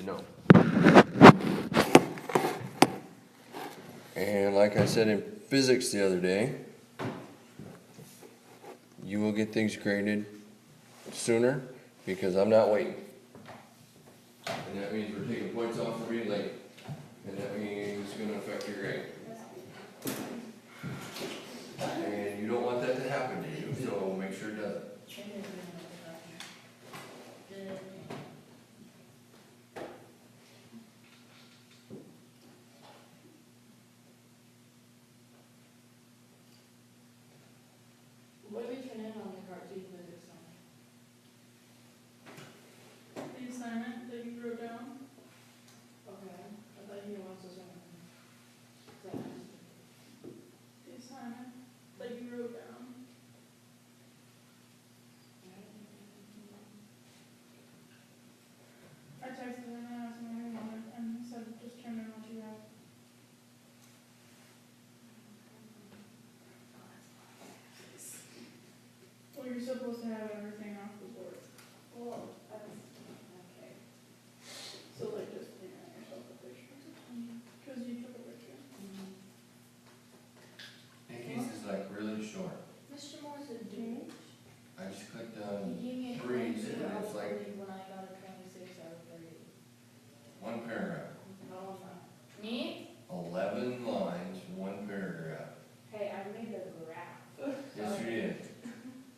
know. And like I said in physics the other day, you will get things graded sooner because I'm not waiting. And that means we're taking points off for being late. And that means it's going to affect your grade. And you don't want that to happen to you, so make sure it doesn't. What do we turn in on the cartoon physics on? The assignment that you wrote down? Okay, I thought you wants to say. The assignment that you wrote down. I texted him and asked him what he wanted, and he said just turn in what you have. Well, you're supposed to have everything off the board. Well, okay. So like just take yourself a picture. Because you took a picture. Nikki's is like really short. Mr. Morris is doing. I just clicked He on gave me a breeze 22 and out it's of like 30 when I got a 26 out of 30. one paragraph. No, it's not. Me? 11 lines, one paragraph. Hey, I made a graph. Yes, you did.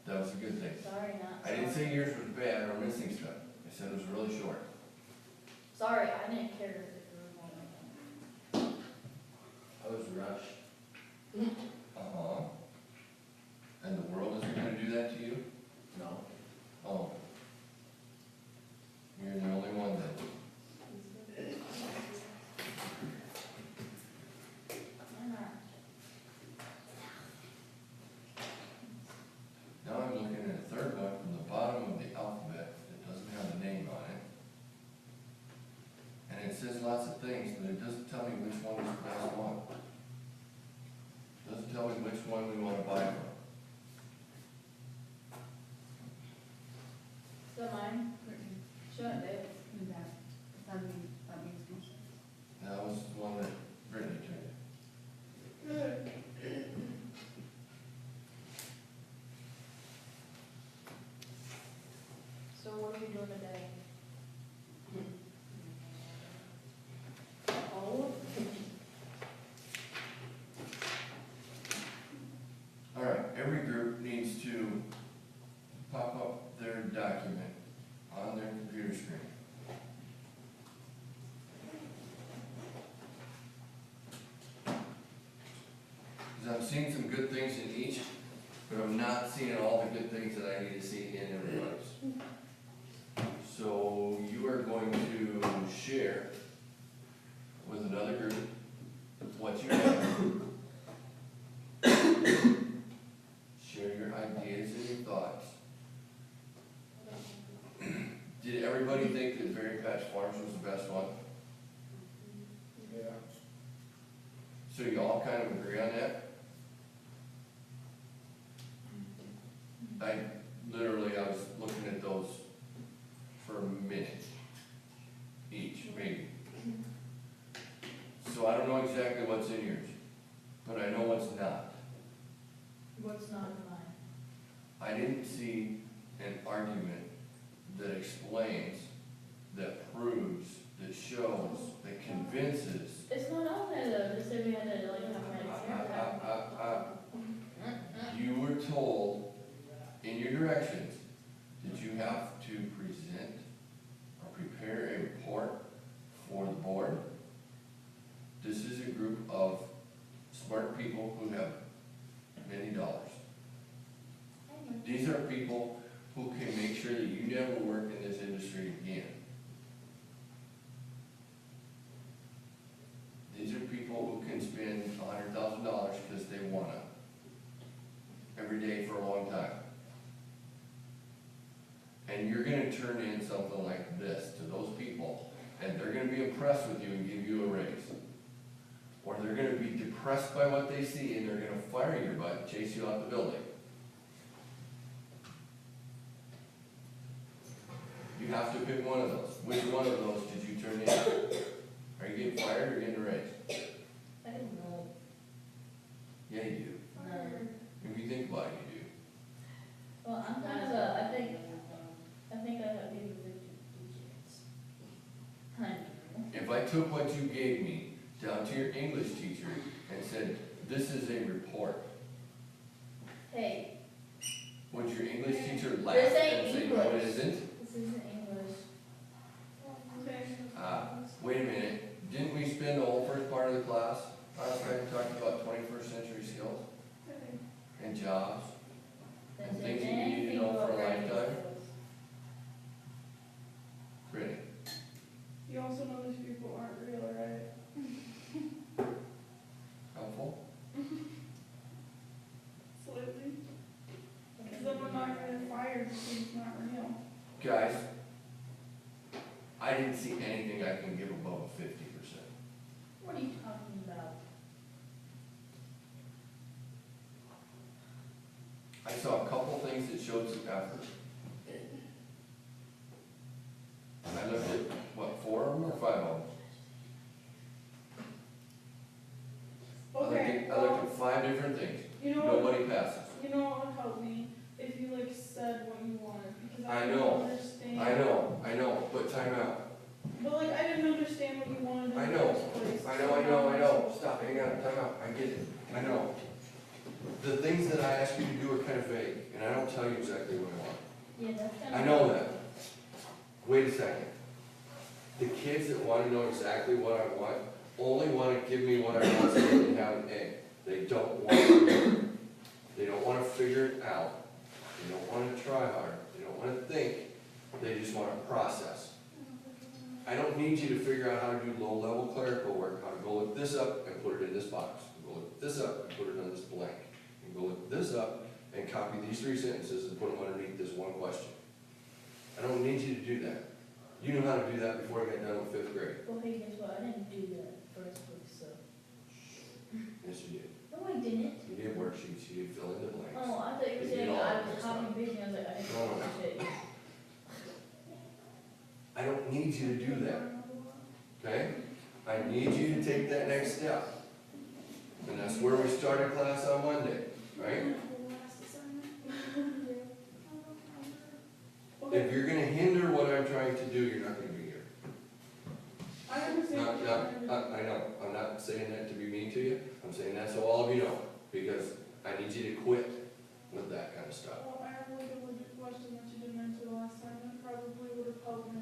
That was a good thing. Sorry, not. I didn't say yours was bad or missing stuff. I said it was really short. Sorry, I didn't care if it was one. I was rushed. Uh-huh. And the world isn't gonna do that to you? No. Oh. You're the only one that. I'm not. Now I'm looking at a third one from the bottom of the alphabet that doesn't have a name on it. And it says lots of things, but it doesn't tell me which one is the best one. Doesn't tell me which one we wanna buy from. So mine? Show it, babe. That makes more sense. That was the one that Brittany turned in. So what are we doing today? Oh. All right, every group needs to pop up their document on their computer screen. Because I'm seeing some good things in each, but I'm not seeing all the good things that I need to see in everybody's. So you are going to share with another group what you have. Share your ideas and your thoughts. Did everybody think that Berry Patch Farms was the best one? Yeah. So you all kind of agree on that? I was looking at those for a minute each, maybe. So I don't know exactly what's in yours, but I know what's not. What's not in mine? I didn't see an argument that explains, that proves, that shows, that convinces. It's not on there though, just say we had to like have my You were told in your directions that you have to present or prepare a report for the board. This is a group of smart people who have many dollars. These are people who can make sure that you never work in this industry again. These are people who can spend $100,000 because they wanna, every day for a long time. And you're gonna turn in something like this to those people, and they're gonna be impressed with you and give you a raise. Or they're gonna be depressed by what they see and they're gonna fire your butt and chase you out the building. You have to pick one of those. Which one of those did you turn in? get fired or getting a raise? I don't know. Yeah, you do. If you think about it, you do. Well, I'm kind of I think I have maybe 50 chance. Kind of. If I took what you gave me down to your English teacher and said, this is a report, Hey, would your English teacher laugh This ain't and say, no, it English. isn't? this isn't English. Wait a minute, didn't we spend the whole first part of the class last time talking about 21st century skills and jobs? Doesn't And say things that you need to anything know about for a writing lifetime? skills. Brittany, You also know these people aren't real, right? helpful? Slightly. Because then we're not gonna get fired because it's not real. Guys, I didn't see anything I can give above a 50%. What are you talking about? I saw a couple things that showed some effort. I looked at, what, 4 of them or 5 of them? Okay, I looked at 5 different things. you know what, Nobody passes. you know what would help me? If you like said what you wanted, because I I know. didn't understand. I know, but time out. But like, I didn't understand what you wanted in I the know. first place. I know. Stop, hang on, time out. I get it. I know. The things that I ask you to do are kind of vague, and I don't tell you exactly what I want. Yeah, that's kind of. I know that. Wait a second. The kids that want to know exactly what I want only want to give me what I want so they can have an A. They don't want to. They don't want to figure it out. They don't want to try hard. They don't want to think. They just want to process. I don't need you to figure out how to do low-level clerical work, how to go look this up and put it in this box. Go look this up and put it on this blank. And go look this up and copy these 3 sentences and put them underneath this one question. I don't need you to do that. You knew how to do that before I got done with 5th grade. Well, hey, guess what? I didn't do that first week, so. Yes, you did. No, I didn't. You did worksheets, you did fill in the blanks. Oh, I thought you were You saying did all I that was stuff. copying pasting. I was like, I didn't No, no, do no. shit. I don't need you to do that, okay? I need you to take that next step. And that's where we started class on Monday, right? Okay, If you're gonna hinder what I'm trying to do, you're not gonna be here. I understand. what you're trying to do. I know, I'm not saying that to be mean to you, I'm saying that so all of you know, because I need you to quit with that kind of stuff. Well, I have like a legit question that you didn't answer last time, that probably would have helped me.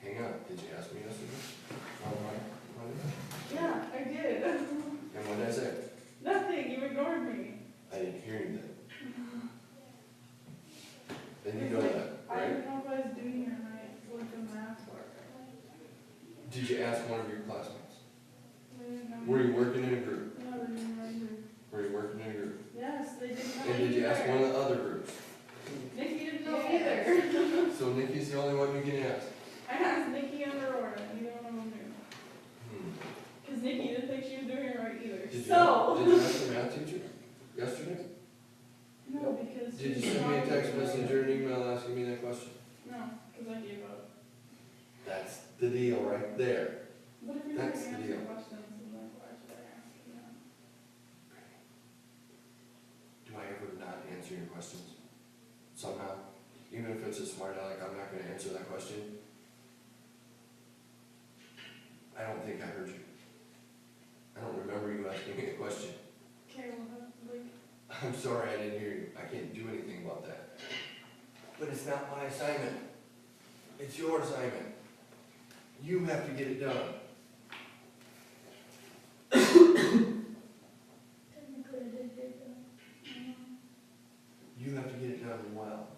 Hang on, did you ask me yesterday? Yeah, I did. And what did I say? Nothing, you ignored me. I didn't hear you then. And you know that, I right? didn't know if I was doing it right, like the math work. Did you ask one of your classmates? They didn't know. Were you working in a group? No, they didn't know either. Were you working in a group? Yes, they didn't know And did you ask either. one of the other groups? Nikki didn't know Yes. either. So Nikki's the only one you can ask. I asked Nikki and Aurora, neither one of them knew. Hmm. Because Nikki didn't think she was doing it right either. Did you, So. did you ask the math teacher yesterday? No, because. Did you she send me a was text talking message about- or an email asking me that question? No, because I gave up. That's the deal right there. But if you're not That's gonna the answer deal. questions, then like, why should I ask you that? Do I ever not answer your questions? Somehow? Even if it's a smart aleck, I'm not gonna answer that question. I don't think I heard you. I don't remember you asking me a question. Okay, well, like, I'm sorry I didn't hear you. I can't do anything about that. But it's not my assignment. It's your assignment. You have to get it done. Technically, I did get that. You have to get it done well.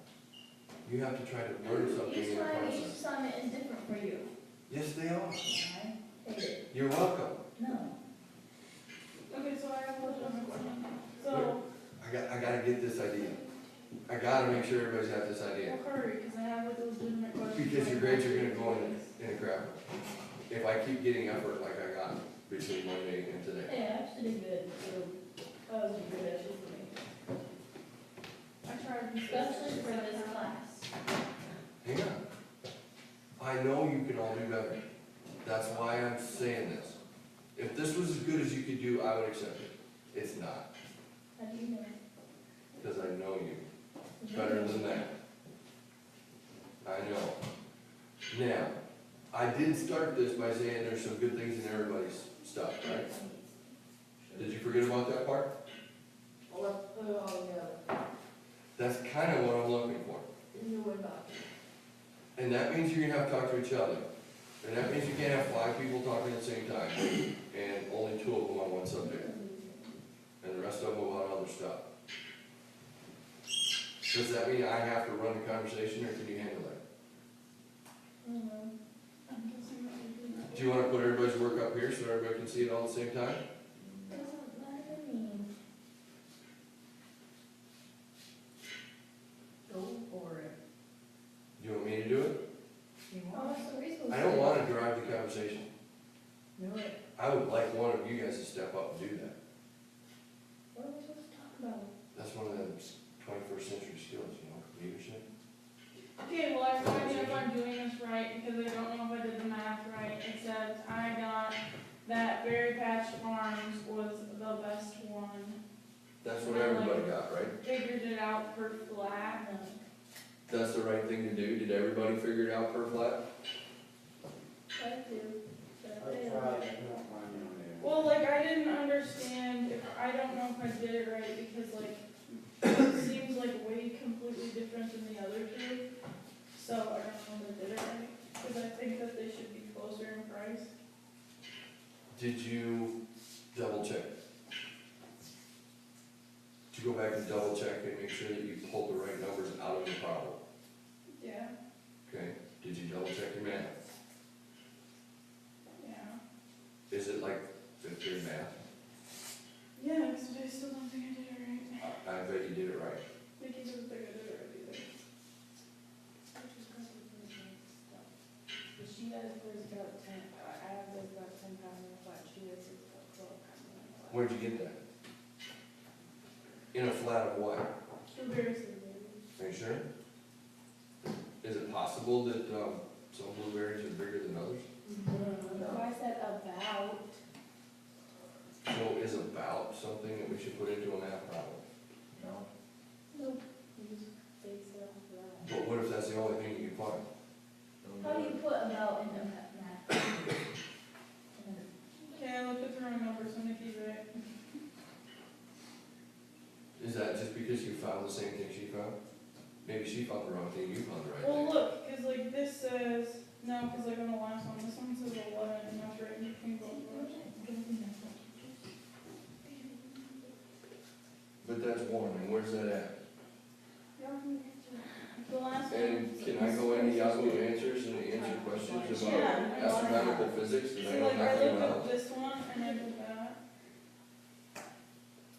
You have to try to learn something Each in the time, each process. assignment is different for you. Yes, they are. I hate it. You're welcome. No. okay, so I have a legitimate question. So, I gotta get this idea. I gotta make sure everybody's got this idea. well, hurry, because I have like a legitimate question. Because your grades are gonna go in a crap. If I keep getting effort like I got between Monday and today. Hey, I actually did good, so that was a good actually for me. I tried. Especially for this class. Hang on. I know you can all do better. That's why I'm saying this. If this was as good as you could do, I would accept it. It's not, How do you know? because I know you better than that. I know. Now, I did start this by saying there's some good things in everybody's stuff, right? Did you forget about that part? Well, let's put it all together. That's kind of what I'm looking for. In the Word document. And that means you're gonna have to talk to each other. And that means you can't have 5 people talking at the same time, and only 2 of them on one subject, and the rest of them about other stuff. Does that mean I have to run the conversation, or can you handle that? I'm guessing that we do that. Do you wanna put everybody's work up here so everybody can see it all at the same time? Doesn't matter to me. Go for it. Do you want me to do it? You Oh, want that's what we're supposed to I don't do. wanna drive the conversation. to do it? I would like one of you guys to step up and do that. What are we supposed to talk about? That's one of them 21st century skills, you know, leadership. Okay, well, I find if I'm doing this right, because I don't know if I did the math right. It says I got that Berry Patch Farms was the best one. That's what everybody got, right? Figured it out per flat. That's the right thing to do. Did everybody figure it out per flat? I do. But I they tried, don't. I couldn't find it on there. Well, like, I didn't understand, I don't know if I did it right, because like, it seems like way completely different than the other two. So I don't know if I did it right, because I think that they should be closer in price. Did you double check? Did you go back and double check and make sure that you pulled the right numbers out of the problem? Yeah, Okay, did you double check your math? yeah. Is it like fifth grade math? Yeah, because I still don't think I did it right. I bet you did it right. Vicky doesn't think I did it right either. But she has first got 10, I have this got 10 pounds in a flat, she has this got 12 pounds in a flat. Where'd you get that? In a flat of what? Strawberries. Are you sure? Is it possible that, some blueberries are bigger than others? So I said about. So is about something that we should put into a math problem? No? Nope. You just base it off of that. But what if that's the only thing you can find? How do you put about in the math? Okay, I looked at the wrong number, so Nikki's right. Is that just because you found the same thing she found? Maybe she found the wrong thing, you found the right Well, thing. look, because like this says, no, because like on the last one, this one says 11, and that's right in between both of those. But that's one, and where's that at? The last one. And can I go into Yahoo Answers and answer questions about Yeah. astronomical physics that I See, know like I nothing looked about? at this one, and I did that.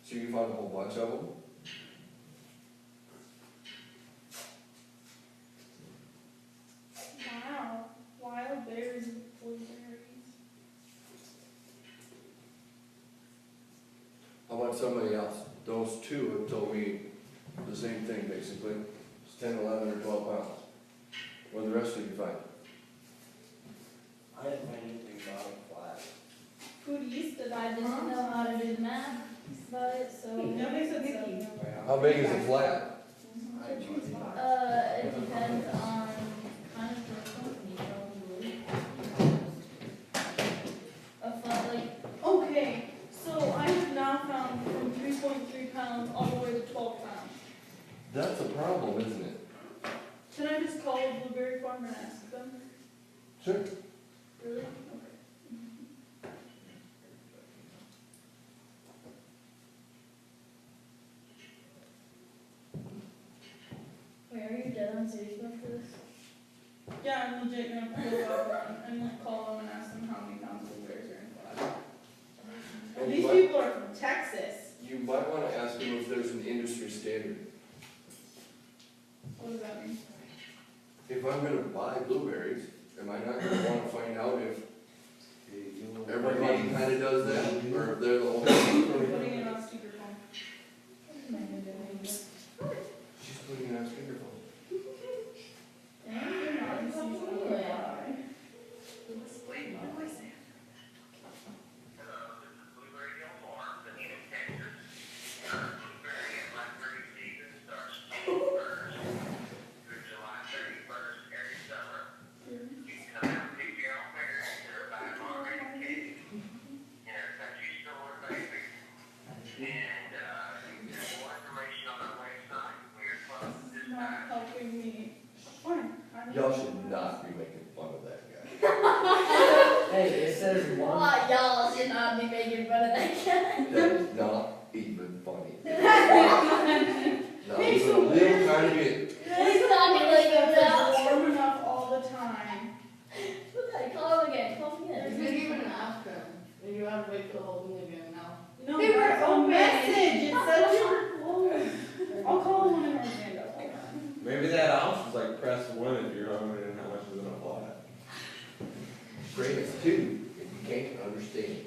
So you found a whole bunch of them? Wow, wild berries and blueberries. How about somebody else? Those two have told me the same thing, basically. It's 10, 11, or 12 pounds. What the rest of you find? I didn't find anything about it flat. Foodies, did I I didn't know how to do the math about it, so. Nobody said so. How big is a flat? I had no idea. It depends on kind of the company, probably. A flat, like, Okay, so I have now found from 3.3 pounds all the way to 12 pounds. That's a problem, isn't it? Can I just call a blueberry farm and ask them? Sure. Really? Okay. wait, are you dead on serious about this? Yeah, I'm legit gonna pull up and like call them and ask them how many pounds of blueberries are in flat. Well, these people are from Texas. You might want to ask them if there's an industry standard. What does that mean? If I'm gonna buy blueberries, am I not gonna wanna find out if everybody kinda does that, or if they're the only We're one? putting it on speakerphone. She's putting it on speakerphone. Dang, you're not in season. Why? one. Why y'all should not be making fun of that guy? That is not even funny. Not even a little tiny bit. He's talking like himself. It's warm enough all the time. Okay, call him again, call him There's again. not even an outcome, and you have to wait for the whole thing again now. No, They were that's a open. message, it said you were closed. I'll call one in Orlando, hold on. Maybe that option's like press 1 if you're hungry and how much is in a flat. Press 2 if you can't understand.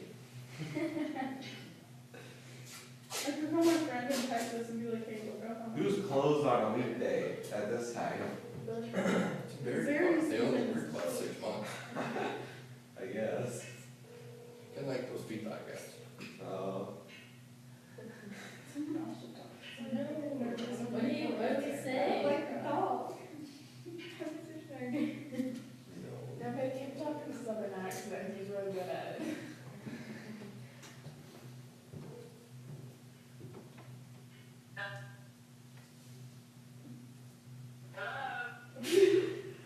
I could call my friend in Texas and be like, hey, look up. Who's closed on a weekday at this time? It's very Very fun. They only soon. work about 6 months. I guess. Kind of like those feedback guys. Someone else should talk. What do you say? Like the dog. No. Now, if I keep talking to Southern accent, he's really good at it.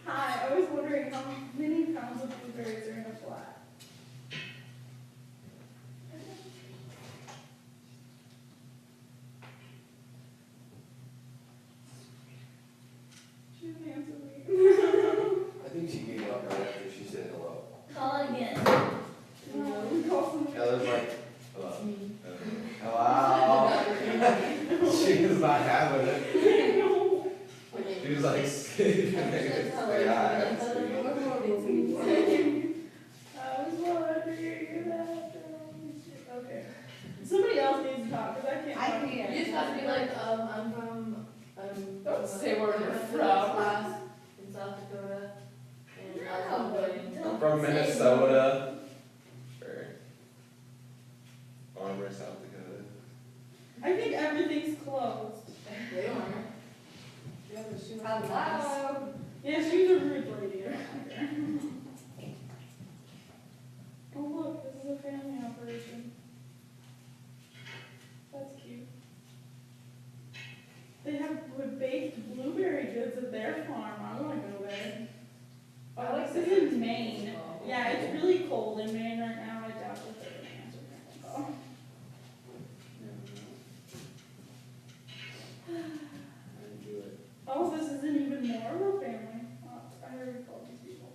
Hi, I was wondering how many pounds of blueberries are in a flat? She didn't answer me. I think she gave up right after she said hello. Call it again. Call some- Heather's like, hello. Hello. She was not having it. She was like, say hi. I was wondering you that. Okay. Somebody else needs to talk, because I can't. I talk. can't. You just have to be like, I'm from, Don't say where you're I'm from. class in South Dakota, and I was No. I'm from Minnesota. Sure. Armour, South Dakota. I think everything's closed. They aren't. You have to shoot. Hello. Yeah, she's a rude lady. around here. Oh, look, this is a family operation. That's cute. They have baked blueberry goods at their farm. I wanna go there. Oh, like this is in Maine. Yeah, it's really cold in Maine right now. I doubt that they're gonna answer my phone call. Oh, this isn't even more of a family. Oh, I already called these people.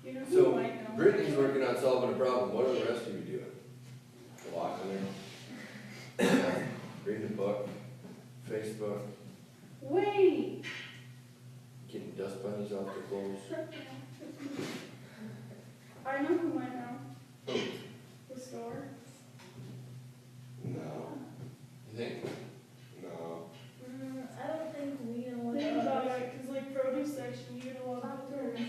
You know who So, might know? Brittany's working on solving a problem. What are the rest of you doing? Walking Reading a book, Facebook, Wait. getting dust bunnies off their clothes. I know who might know. Who? The store. No. You think? No. I don't think we know what Think about that it, cause like produce section, you get a lot of produce. is.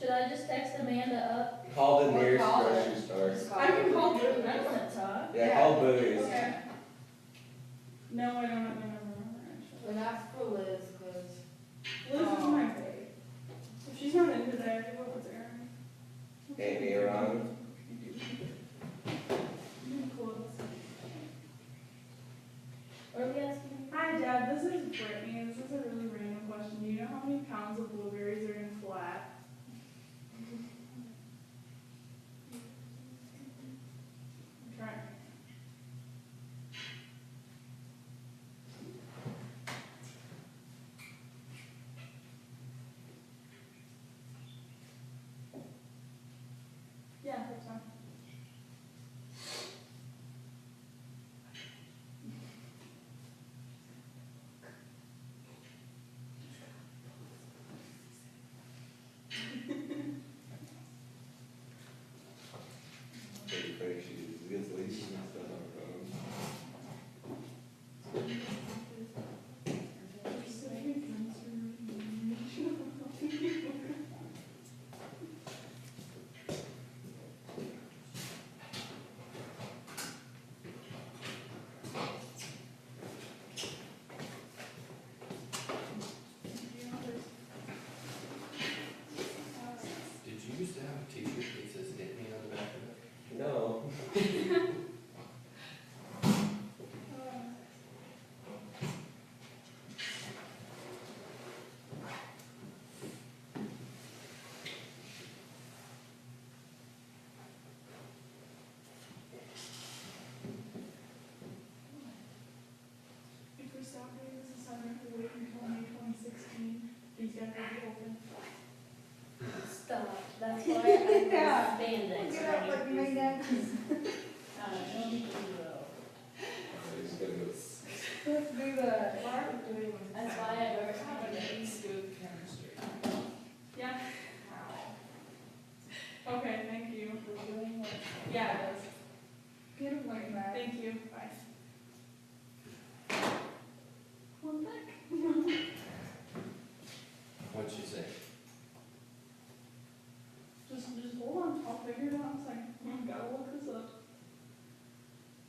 Should I just text Amanda up? Call the Or nearest call her. grocery store. I can call I Boots. wanna talk. Yeah, call Booties. Okay. No, I don't have the number actually. And ask for Liz, cause. Liz is my babe. If she's not in today, I think what was Aaron? Ain't me around. Close. What are we asking? Hi Dad, this is Brittany, and this is a really random question. Do you know how many pounds of blueberries are in flat? I'm trying. Yeah, that's fine. for Saturday, this is Saturday, wait until May 2016, these guys will be open. Stop, that's why I was Yeah. spandex. Get up like me next. No need to go. He's gonna go. Let's do that. That's why I wear spandex. Yeah? Okay, thank you. Yeah, it is. Get him like that. Thank you, bye. One back. What'd she say? Just hold on, I'll figure it out in a second. Gotta look this up.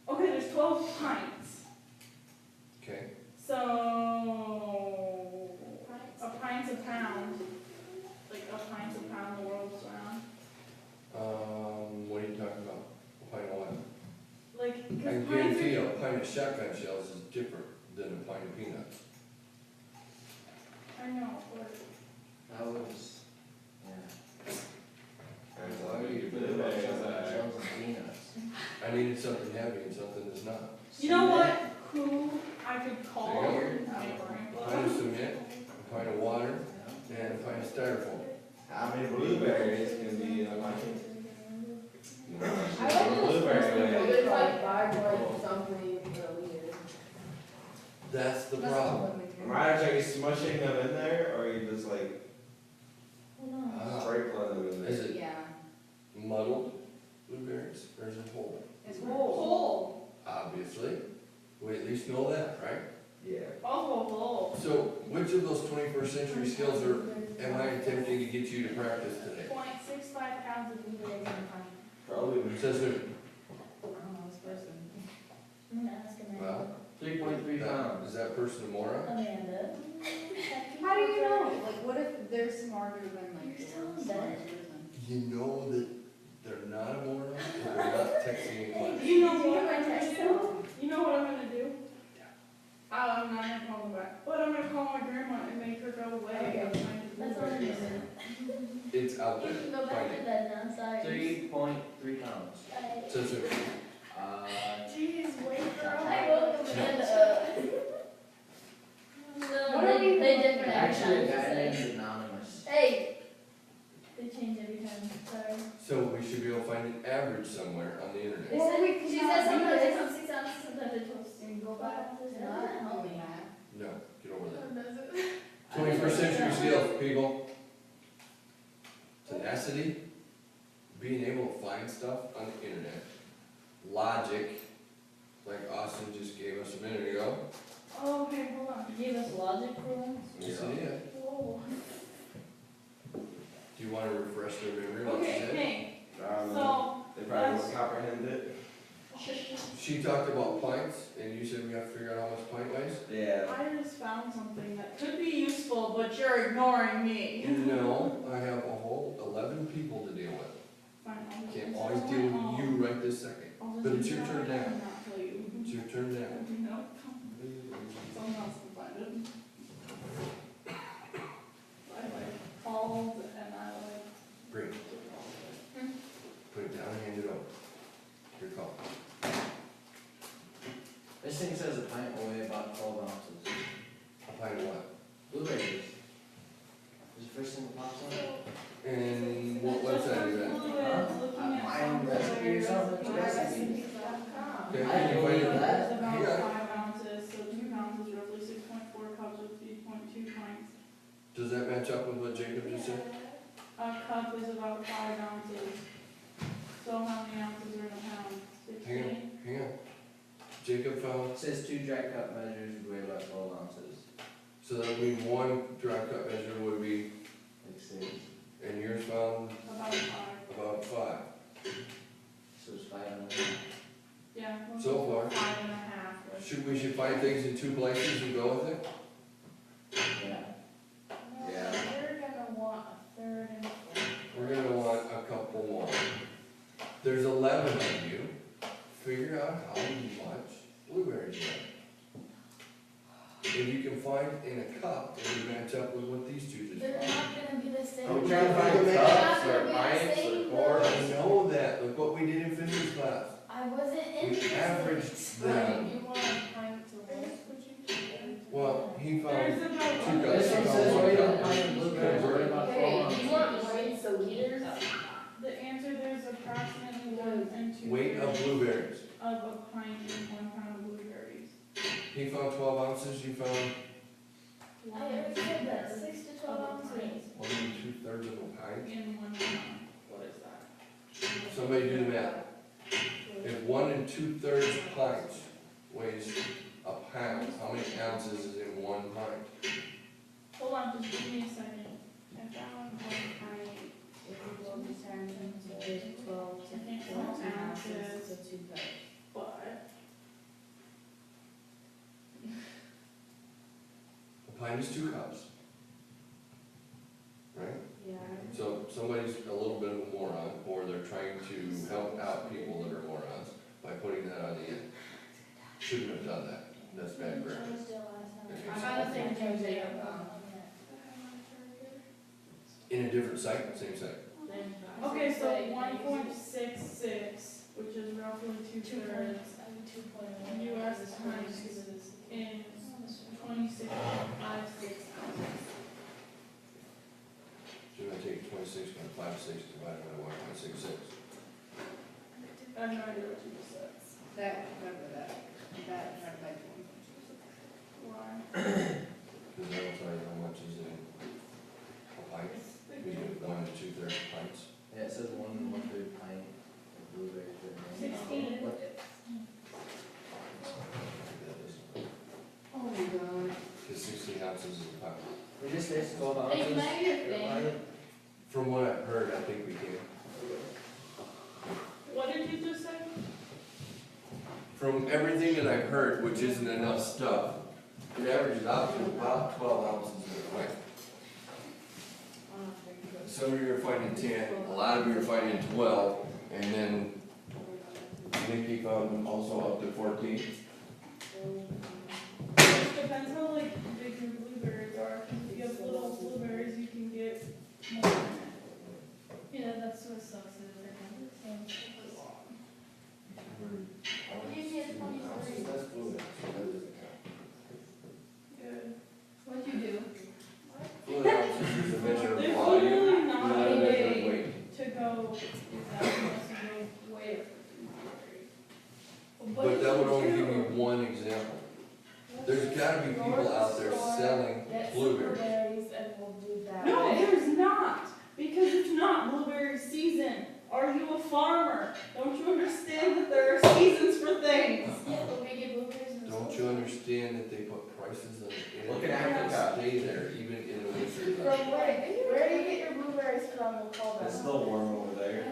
Okay, there's 12 pints. Okay, So, a pint's a pound. Like a pint's a pound the world's around. what are you talking about? A pint of what? Like, I cause can pints guarantee are. you, a pint of shotgun shells is different than a pint of peanuts. I know, but That was, yeah. There's a lot of you blueberries, Shells and peanuts. I needed something heavy and something that's not. you know what? Who I could call? There you My A pint of cement, a pint of water, and a pint of styrofoam. How many blueberries can be in a pint? I like Blueberry. There's like 5 like something weird. That's the problem. Right, are you smushing them in there, or are you just like Hold on. Ah, sprinkling them in there? Is it Yeah. muddled blueberries, or is it whole? It's Whole. Obviously, we at least know that, right? Yeah. Oh, So, which of those 21st century skills am I attempting to get you to practice today? 0.65 pounds of blueberries in a pint. Probably. It says who? I don't know this person. I'm gonna ask Amanda. Well, 3.3 pounds. Is that person a moron? Amanda. How do you know? Like, what if they're smarter than like You're the telling world's that. smartest person? You know that they're not a moron, if they're not texting in class. You know Did you what get I'm my text gonna do? You know what I'm gonna do? I'm not gonna call them back, but I'm gonna call my grandma and make her go away. Okay. and find the That's all I'm blueberries. doing. It's out You there. can go back Find to it. bed now, sorry. 3.3 pounds. Says who? Jeez, wake her up. I woke Amanda up. No, What are we they looking different at? every Actually, a time, guy she named says. Anonymous. Hey! They change every time, sorry. So we should be able to find an average somewhere on the internet. They Well, said, we can she not said do sometimes they this. come 6 ounces, sometimes they come And go back to That not doesn't help me. that. No, get over that. Does it? 21st century skills, people. Tenacity, being able to find stuff on the internet, logic, like Austin just gave us a minute ago. Oh, okay, hold on. You gave us logic for once? Yes, it is. Whoa. Do you want to refresh their memory what she Okay, said? hey, So, so, they probably won't comprehend it. She talked about pints, and you said we have to figure out how much pint weighs? Yeah. I just found something that could be useful, but you're ignoring me. No, I have a whole 11 people to deal with. Fine, I'll just Can't use always it on deal my with own. you right this second. I'll just But it's use your it on turn my now. own and not tell you. It's your turn now. No, someone else can find it. I like called and I like. Bring it. Put it down and hand it over. Your call. This thing says a pint will weigh about 12 ounces. A pint of what? Blueberries. Is the first thing that pops up? And what website is that? Mine recipe or something? Recipe. Okay, I can you didn't find know it? that. It's about Hang on. 5 ounces, so 2 pounds is roughly 6.4 cups with 3.2 pints. Does that match up with what Jacob just said? A cup is about 5 ounces. So how many ounces are in a pound? 16? Hang on. Jacob found, It says 2 dry cup measures would weigh about 12 ounces. so that would mean one dry cup measure would be, Like 6. and yours found About 5. about 5. So it's 5 ounces. Yeah. So far. 5 and a half. We should find things in 2 places and go with it? Yeah. Yeah. You're gonna want a third and a fourth. We're gonna want a couple more. There's 11 of you. Figure out how much blueberries you have. If you can find in a cup, it would match up with what these two just They're found. not gonna be the same. I'm trying to find They're not cups gonna or be the pints or same, quarts. I know that, look what we did in physics class. I wasn't We interested. averaged them. You want a pint to what? Well, he There's found about two one. guys. This one says weight of pine and blueberries, what about Hey, 12 you ounces? want white so liters? The answer there's approximately 1 and 2 weight of blueberries. of a pint in 1 pound of blueberries. He found 12 ounces, you found I already said that, 6 to 12 ounces. 1 2/3 of a pint. In 1 pound, what is that? Somebody do the math. If 1 2/3 pints weighs a pound, how many ounces is in 1 pint? Hold on, just give me a second. I found 1 pint, if you go to 10 to 12 I can't to count 14 ounces, ounces to 2 cups. but A pint is 2 cups. Right? Yeah. So somebody's a little bit of a moron, or they're trying to help out people that are morons by putting that on the end. Shouldn't have done that. That's bad grammar. I'm trying to think of Jay. In a different site, same site. okay, so 1.66, which is roughly 2/3 US times in 26.56 ounces. So you're gonna take 26.56 divided by 1.66. I have no idea what you just said. That, remember that, divided by 1.26. Why? Because that'll tell you how much is in a pint. You get 1 2/3 pints. Yeah, it says 1 1/3 pint of blueberries. right now. 16. Oh my god. Because 16 ounces is a pint. We just say 12 Hey, ounces. can I get a thing? From what I've heard, I think we can. What did you just say? From everything that I've heard, which isn't enough stuff, it averages out to about 12 ounces in a pint. Some of you are finding 10, a lot of you are finding 12, and then Nikki found also up to 14. It depends how like big your blueberries are. If you have little blueberries, you can get more than that. Yeah, that's what sucks, is they're kind of Ounces, that's fluid, so that doesn't count. Good. What'd you do? Fluid ounces is a measure of There's volume, literally not not a a measure of way weight. to go exactly unless you go way up for But that would only give you one example. There's gotta be people out there selling blueberries. And we'll do that. No, there's not, because it's not blueberry season. Are you a farmer? Don't you understand that there are seasons for things? Yeah, but we get blueberries in the Don't you understand that they put prices on it? Look at Africa. Stay there, even in the winter. From where do you get your blueberries from? We'll call It's them. still warm over there.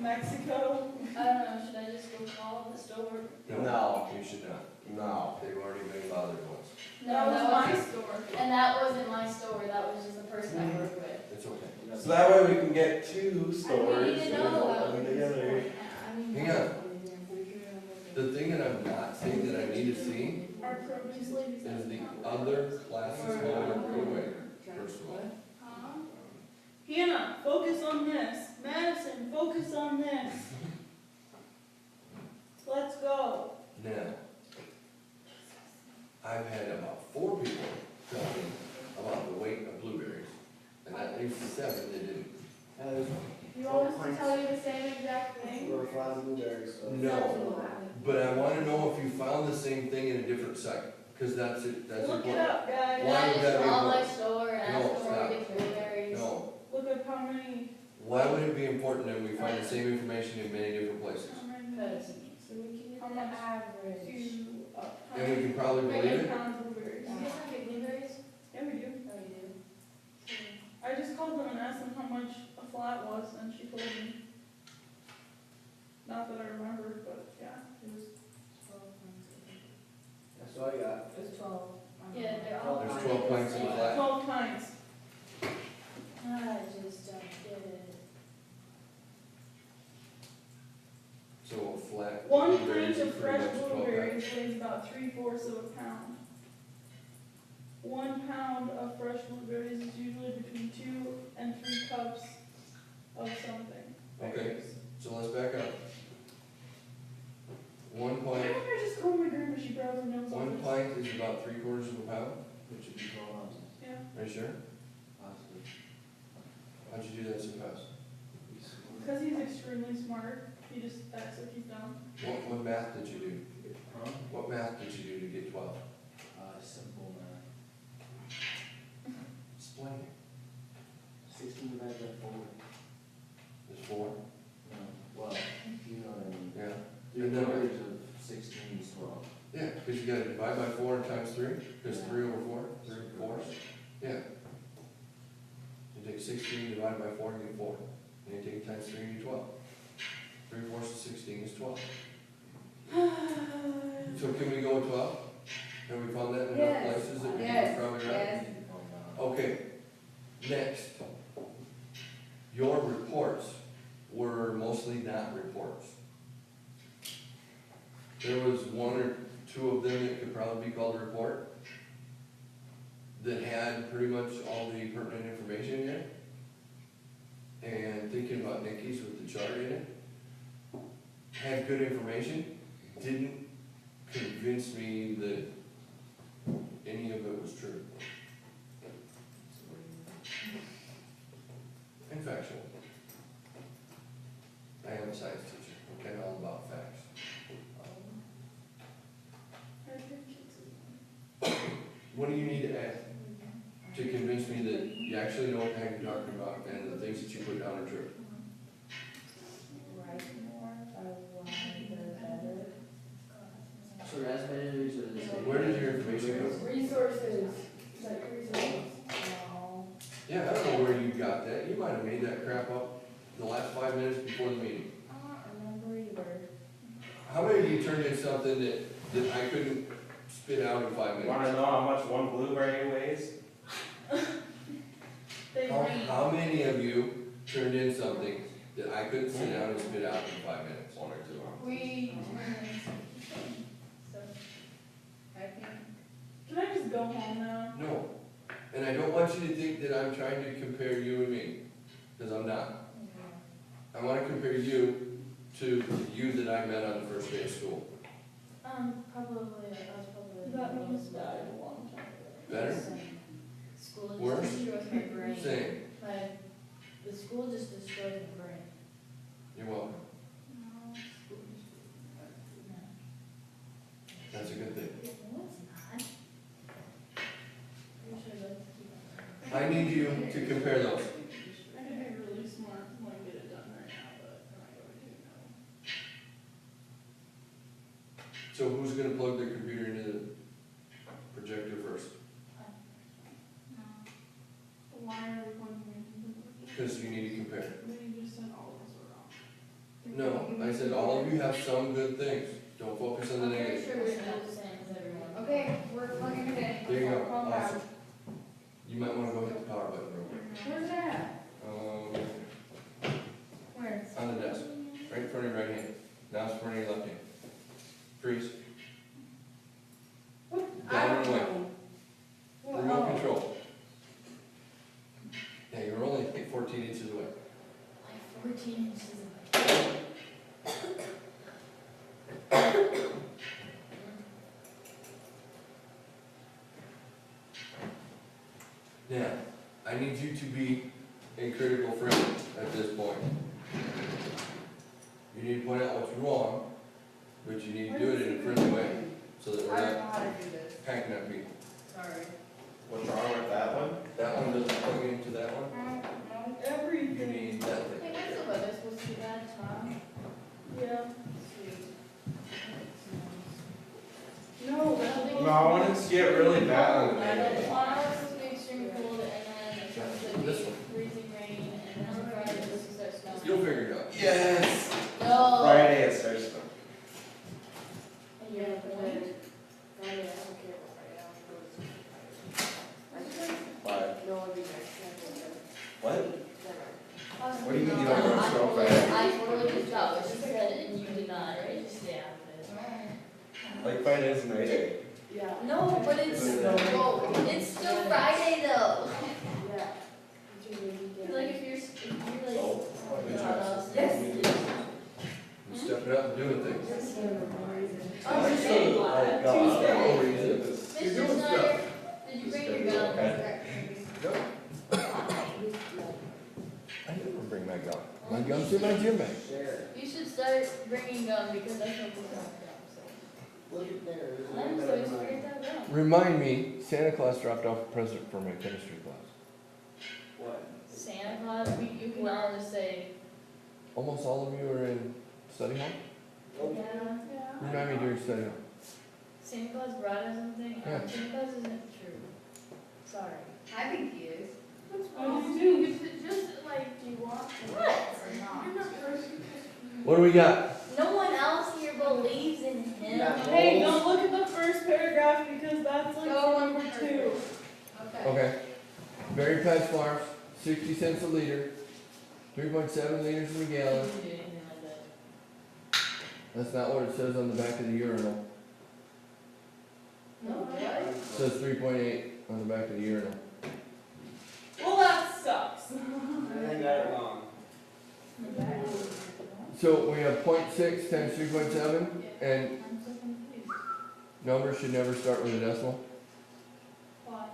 Mexico. I don't know, should I just go call the store? No. You should not. No. They've already been bothered once. That was my store. And that wasn't my store, that was just the person I work with. It's okay. So that way we can get 2 I mean, stores you and know, put them together. Hang on. The thing that I'm not seeing that I need to see Our produce ladies. is the other classes home weight, first of all. Hannah, focus on this. Madison, focus on this. Let's go. Now, I've had about 4 people tell me about the weight of blueberries, and at least 7 that didn't. You want us to tell you the same exact thing? Or flat blueberries. So. No, but I wanna know if you found the same thing in a different site, cause that's it, that's Look it important. up, guys. Why Can I would that just be call my important? store and No, ask them where stop. to get blueberries? No, Look up how many. why would it be important that we find the same information in many different places? So we can get How the much average. And we can probably believe it? Pound blueberries. Do you guys not get blueberries? Yeah, we do. Oh, you do? I just called them and asked them how much a flat was, and she told me. Not that I remember, but yeah, it was. That's what I got. It was 12. Yeah, they're all. There's 12 pints in a flat. 12 pints. I just don't get it. So a flat. 1 blueberries pint is of pretty fresh much 12 blueberries weighs about 3/4 of a pound. 1 pound of fresh blueberries is usually between 2 and 3 cups of something. Okay. So let's back up. 1 Why pint, don't I just call my grandma, she probably knows all 1 this. pint is about 3/4 of a pound? Which would be 12 ounces. Yeah. Are you sure? Possibly. How'd you do that so fast? Because he's extremely smart, he just acts like he's dumb. What math did you do? Huh? What math did you do to get 12? Simple math. Explain it. 16 divided by 4. There's 4? No, well, you know what I mean. Yeah. 3/4 of 16 is 12. Yeah, because you gotta divide by 4 and times 3, because 3 over 4, 3 over 4. Yeah. You take 16 divided by 4 and get 4. And you take times 3 and get 12. 3/4 of 16 is 12. So can we go with 12? Have we found that in enough Yes. places that we Yes. can probably right? Yes. Okay, next. Your reports were mostly not reports. There was 1 or 2 of them that could probably be called a report that had pretty much all the pertinent information in it. And thinking about Nikki's with the chart in it, had good information, didn't convince me that any of it was true. And factual. I am a science teacher, okay, all about facts. I think it's. What do you need to add to convince me that you actually know what the heck you're talking about and the things that you put down are true? Write more, the better. So raspberries are the same. Where did your information go? Resources, like resources. No. Yeah, I don't know where you got that. You might have made that crap up the last 5 minutes before the meeting. I don't remember either. How many of you turned in something that I couldn't spit out in 5 minutes? Wanna know how much one blueberry weighs? They range. How many of you turned in something that I couldn't sit down and spit out in 5 minutes? 1 or 2 ounces. We, So, I think, Can I just go home now? No. And I don't want you to think that I'm trying to compare you and me, because I'm not. I want to compare you to you that I met on the first day of school. Probably, I was probably. That one just died a long time ago. Better? School just Worse? destroys my brain. Same. The school just destroys my brain. You're welcome. No, school destroys my brain. That's a good thing. No, it's not. Pretty sure that's keep it. I need you to compare those. I could be really smart and like get it done right now, but I'm not going to know. So who's going to plug their computer into the projector first? Why are we going to make them? Because you need to compare. Then you just said all of us are wrong. No, I said all of you have some good things. Don't focus on the I'm pretty negative. sure We're we not the same as everyone. okay, we're plugging it in. There you go. Calm down. Awesome. You might want to go hit the power button real quick. Where's that? Where? On the desk, right in front of your right hand. Now it's in front of your left hand. Freeze. I Down don't and away. know. Well, Remote oh. control. Yeah, you're only like 14 inches away. Like 14 inches away. Now, I need you to be a critical friend at this point. You need to point out what's wrong, but you need to do it in a friendly way, so that I we're don't know not how to do this, hacking at people. sorry. What's wrong with that one? That one doesn't plug into that one. No. You Everything. need that Hey, thing. what's the weather supposed to be bad, Tom? Yeah. Sweet. No, that's supposed to No, when it's get really bad on the I day. know, tomorrow it's supposed to be extremely cold, and then it's supposed to be This one. freezing rain, and then Friday it's supposed to start snowing. You'll figure it out. Yes! No. Friday it starts to. Yeah, but when? Friday, I don't care about Friday, I don't go to school Friday. What? No, it'd be nice, yeah, never. What? Never. What do you mean you No, don't go to I school totally- Friday? I totally just got what she said, and you did not, right? Just stay out of it. Like Friday's my day. Yeah. No, but it's, No. it's still Friday though. Yeah. It's your weekend. Like if you're like, Oh, good not job. us. Yes. I'm stepping up and doing things. Just for no reason. Oh, we're so glad. Oh, God, no reason. Mr. You're doing Snyder, stuff. Gum's in my gym bag. There, You should start bringing gum because that's what we're talking about, so. look at there, there's I'm one so better used than to mine. get that gum. Remind me, Santa Claus dropped off a present for my chemistry class. What? Santa Claus, you can all just say, Almost all of you are in study hall? Nope. yeah, Yeah. Remind me during study hall. Santa Claus brought us something. Yeah. Santa Claus isn't true. Sorry. I think he is. What's What wrong? do you do? You should just like, do you want to What? or not? You're not supposed to. What do we got? No one else here believes in him. Yeah. Hey, don't look at the first paragraph because that's like Go number on 2. Okay. Okay. Berry Patch Farms, 60 cents a liter, 3.7 liters in a I gallon. didn't do anything like that. That's not what it says on the back of the urinal. No, What? It says 3.8 on the back of the urinal. Well, that sucks. I think I got it wrong. So we have 0.6 times 3.7, and I'm so confused. numbers should never start with a decimal Why?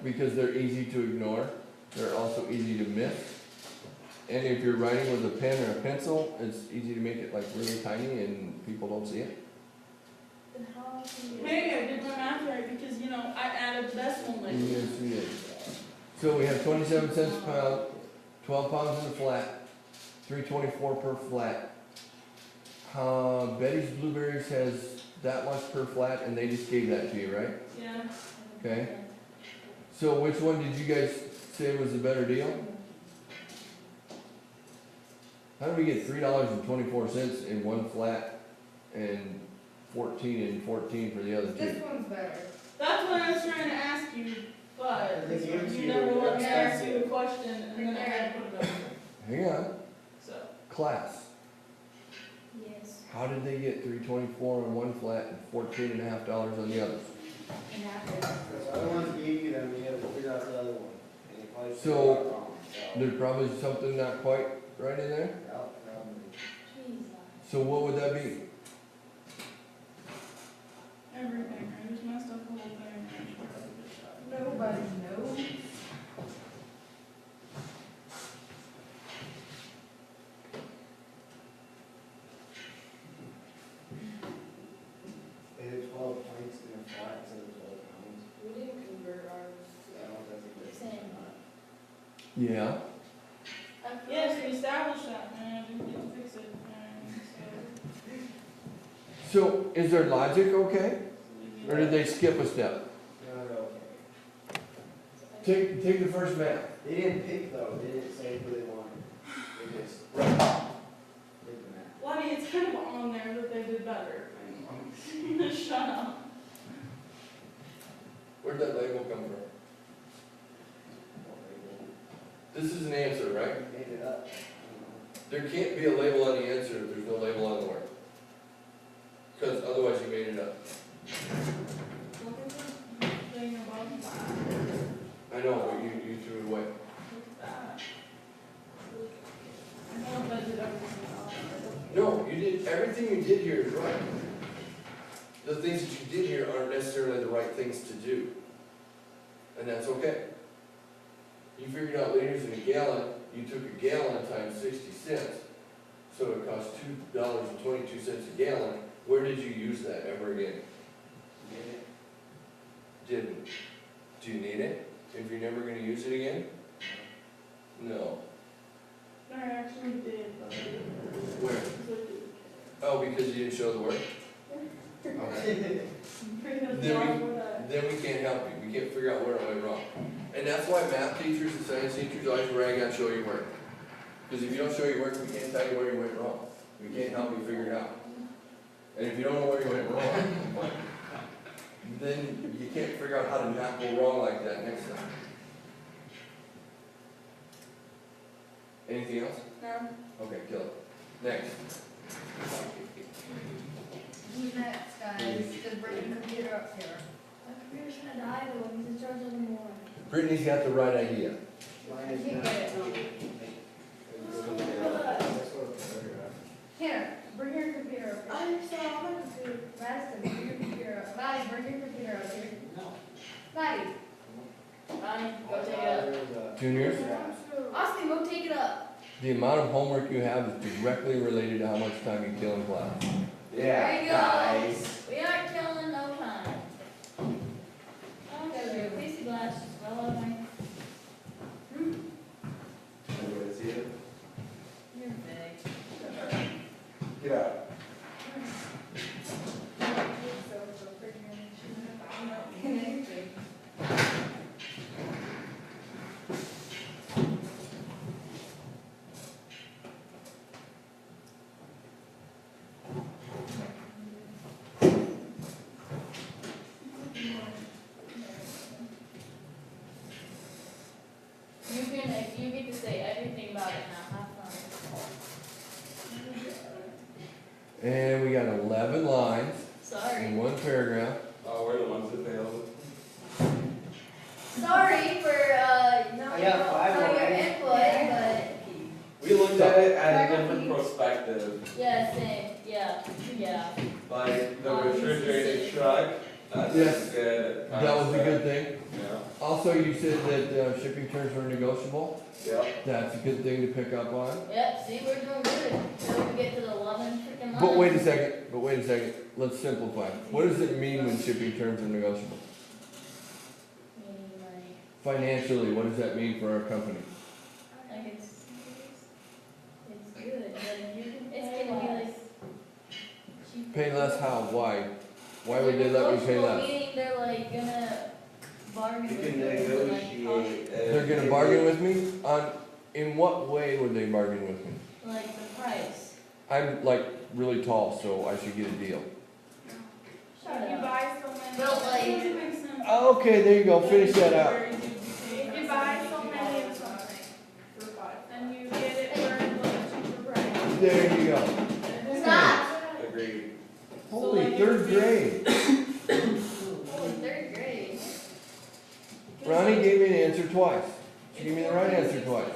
because they're easy to ignore. They're also easy to miss. And if you're writing with a pen or a pencil, it's easy to make it like really tiny and people don't see it. Then how can you? Hey, I did my math right because, you know, I added the decimal next. Yes, we did. So we have 27 cents a pound, 12 pounds in the flat, 324 per flat. Betty's Blueberries has that much per flat, and they just gave that to you, right? Yeah. Okay. So which one did you guys say was the better deal? How did we get $3.24 in one flat and 14 and 14 for the other two? This one's better. That's what I was trying to ask you, but They gave it to you you, never let me they're ask you a expensive. question and then I had to put it up. Hang on. So, Class. Yes. How did they get $3.24 on one flat and $14.50 on the other? Because the other ones gave you them, you had to figure out the other one. And you probably So, figured it out wrong, so. There's probably something not quite right in there. Yeah, probably. Jesus. So what would that be? everything, I just messed up the whole thing. and I should probably just shut it. Nobody knows. They did 12 pints in a flat instead of 12 pounds. We didn't convert ours. I don't think that's Same. Yeah. Yes, we established that, and I didn't get to fix it, and so. So is their logic okay? Or did they skip a step? No, no, Take the first map. they didn't pick though, they didn't say who they wanted. They just did the map. Well, I mean, it's kind of on there that they did better. Shut up. Where'd that label come from? This is an answer, right? Made it up. There can't be a label on the answer if there's no label on the word. Because otherwise you made it up. Look at the thing above that. I know, but you threw it away. Look at that. I know if I did everything else. No, you did, everything you did here is right. The things that you did here aren't necessarily the right things to do. And that's okay. You figured out liters in a gallon, you took a gallon times 60 cents, so it cost $2.22 a gallon. Where did you use that ever again? Didn't. Do you need it? If you're never gonna use it again? No. I actually did. Where? Oh, because you didn't show the work? Okay. Then we can't help you, we can't figure out where it went wrong. And that's why math teachers and science teachers always rag on show your work. Because if you don't show your work, we can't tell you where you went wrong. We can't help you figure it out. And if you don't know where you went wrong, then you can't figure out how to not go wrong like that next time. Anything else? No. Okay, kill it. Next. Who's next, guys? Just bring your computer up here. My computer's gonna die though, he's in charge of the morning. Brittany's got the right idea. Mine is You not. get it. Hannah, bring your computer up here. I'm sorry, I'm gonna do. Madison, bring your computer up. Maddie, bring your computer up here. No. Ronnie, Maddie, go take it up. Juniors? Austin, go take it up. The amount of homework you have is directly related to how much time you kill in class. There Yeah, you go. guys. We aren't killing no time. Oh, got your PC glass just fell out of my. Anybody see it? You're big. Get out. You get to say everything about it now. Have fun. And we got 11 lines Sorry. in one paragraph. Oh, we're the ones that failed. Sorry for no I got 5 your already. input, We looked at it at a different perspective. but yeah, same. Yeah. Like the refrigerated truck, that's Yes. a good That was a concept. good thing. Yeah, Also, you said that shipping terms were negotiable. yep. That's a good thing to pick up on. Yep. See, we're doing good. Till we get to the 11 freaking lines. But wait a second. Let's simplify. What does it mean when shipping terms are negotiable? Meaning like, Financially, what does that mean for our company? like it's good. Like you can. It's gonna be like. cheaper. Pay less how? Why? Why would they let me pay Negotiable less? Meaning they're like gonna bargain You with can you, like, negotiate. They're gonna bargain with me? In what way would they bargain with me? like the price. I'm like really tall, so I should get a deal. Shut If you up. buy so many. But, like- It doesn't make sense. Okay, there you go, finish that out. If you buy so many of something for 5, then you get it for like a cheaper price. There you go. Stop. Agreed. Holy, like, third grade. Holy, third grade. Ronnie gave me an answer twice. She gave me the right answer twice.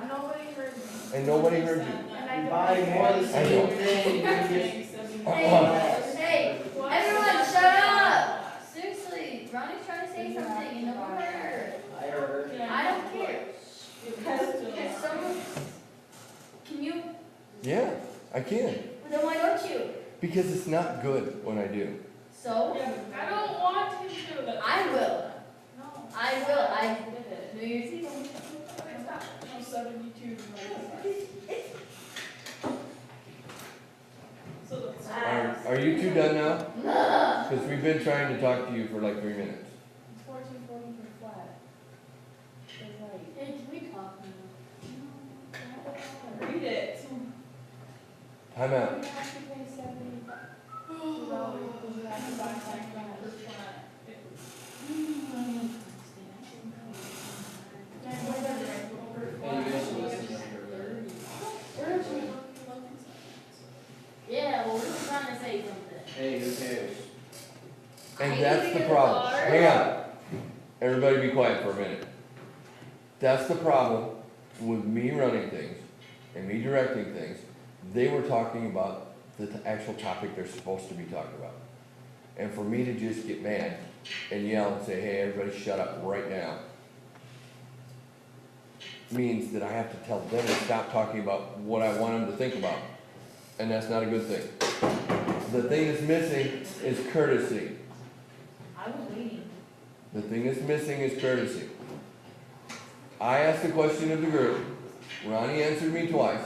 Nobody heard me. And nobody heard you. And I You don't buy think more of the I was- same thing, you just. Hey, everyone, shut up! Seriously, Ronnie's trying to say something and no one heard her. I heard. I don't care. If someone, can you, Yeah, I can. then why don't you? Because it's not good when I do. So, I don't want him to. I will. No. I will. I, New Year's Eve. I'm 72. So that's. Are you two done now? Because we've been trying to talk to you for like 3 minutes. 1440 per flat. It's like, Hey, can we talk now? Read it. Time out. you have to pay $70 because you have to buy something per flat. Yeah, well, we're just trying to say something. Hey, who cares? And that's the problem. Hang on. Everybody be quiet for a minute. That's the problem with me running things and me directing things. They were talking about the actual topic they're supposed to be talking about. And for me to just get mad and yell and say, hey, everybody shut up right now, means that I have to tell them to stop talking about what I want them to think about. And that's not a good thing. The thing that's missing is courtesy. I was waiting. The thing that's missing is courtesy. I asked the question of the group. Ronnie answered me twice.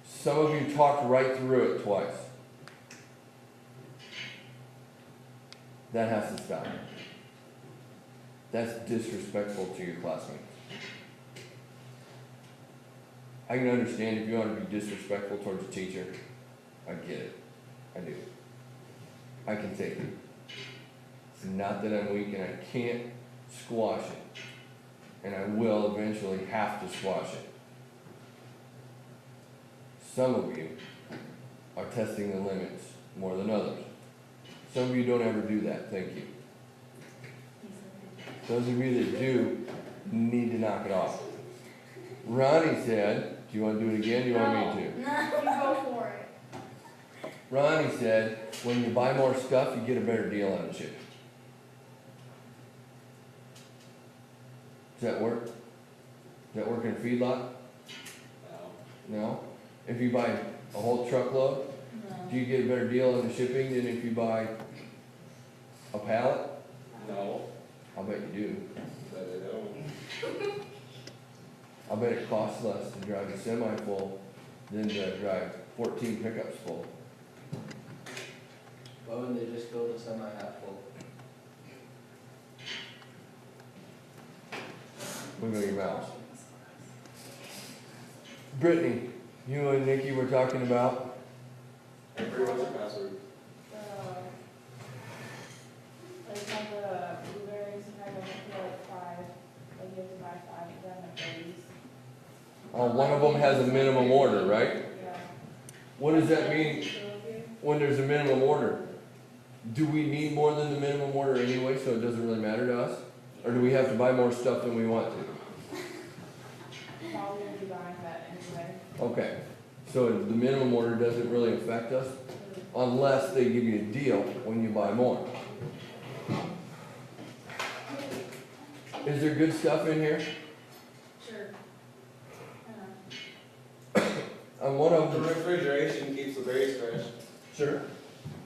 Some of you talked right through it twice. That has to stop. That's disrespectful to your classmates. I can understand if you want to be disrespectful towards a teacher. I get it. I do. I can take it. It's not that I'm weak and I can't squash it. And I will eventually have to squash it. Some of you are testing the limits more than others. Some of you don't ever do that, thank you. Those of you that do need to knock it off. Ronnie said, do you want to do it again? Do you want me to? No. You go for it. Ronnie said, when you buy more stuff, you get a better deal on the chicken. Does that work? Does that work in a feedlot? No? If you buy a whole truckload, do No. you get a better deal on the shipping than if you buy a pallet? No, I'll bet you do. but I don't. I'll bet it costs less to drive a semi full than to drive 14 pickups full. Why wouldn't they just go to semi-half full? Wiggle your mouse. Brittany, you and Nikki were talking about, Every what's your password? Like some of the blueberries, I don't feel like 5, like you have to buy 5 of them at Brady's. one of them has a minimum order, right? Yeah. What does that mean So if you- when there's a minimum order? Do we need more than the minimum order anyway, so it doesn't really matter to us? Or do we have to buy more stuff than we want to? Probably be buying that anyway. Okay, so the minimum order doesn't really affect us unless they give you a deal when you buy more. Is there good stuff in here? Sure. On one of The them. refrigeration keeps the berries fresh. Sure.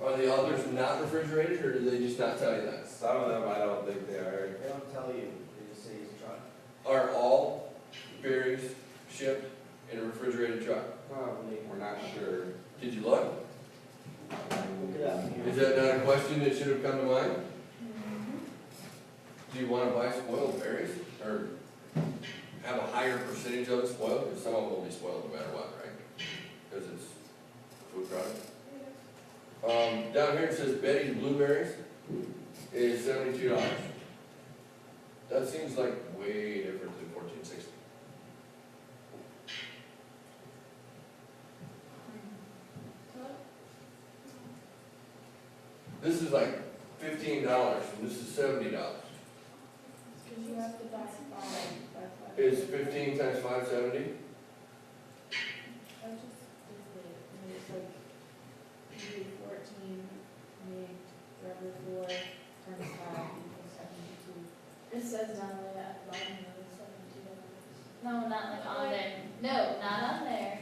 Are the others not refrigerated, or do they just not tell you that? Some of them, I don't think they are. They don't tell you, they just say it's truck. Are all berries shipped in a refrigerated truck? Probably. We're not sure. Did you look? Look it up. Is that not a question that should have come to mind? Do you want to buy spoiled berries, or have a higher percentage of it spoiled? Because some of them will be spoiled no matter what, right? Because it's food product. Down here it says Betty's Blueberries is $72. That seems like way different than $14.60. This is like $15 and this is $70. Because you have to buy 5, that's why. Is 15 times 5 70? That's just, it's like, you do 14, I mean, for every 4 times 5 equals 72. It says down there at the bottom of the $72. No, not like on there. No, not on there.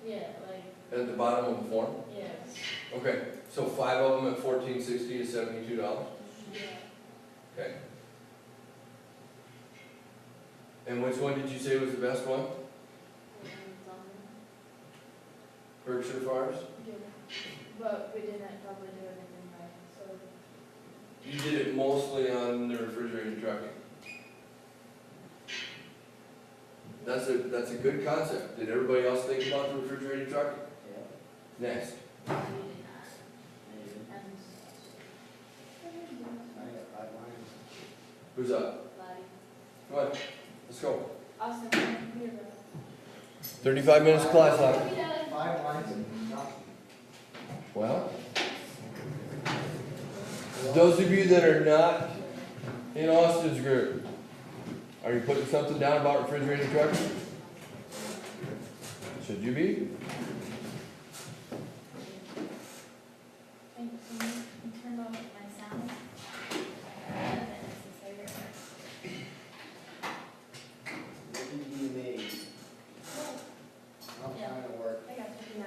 Yeah, like, At the bottom of the form? yes. Okay, so 5 of them at $14.60 is $72? Yeah. Okay. And which one did you say was the best one? Berkshire Farms? Yeah. But we didn't probably do anything right, so. You did it mostly on the refrigerated trucking. That's a good concept. Did everybody else think about the refrigerated trucking? Next. We did not. And I got 5 lines. Who's up? Lottie. Come on, let's go. Austin, come here, bro. 35 minutes class left. 5 lines and nothing. Well, those of you that are not in Austin's group, are you putting something down about refrigerated trucks? Should you be? Can you turn off my sound? Not necessary. What did you make? I'm trying to work. I got you.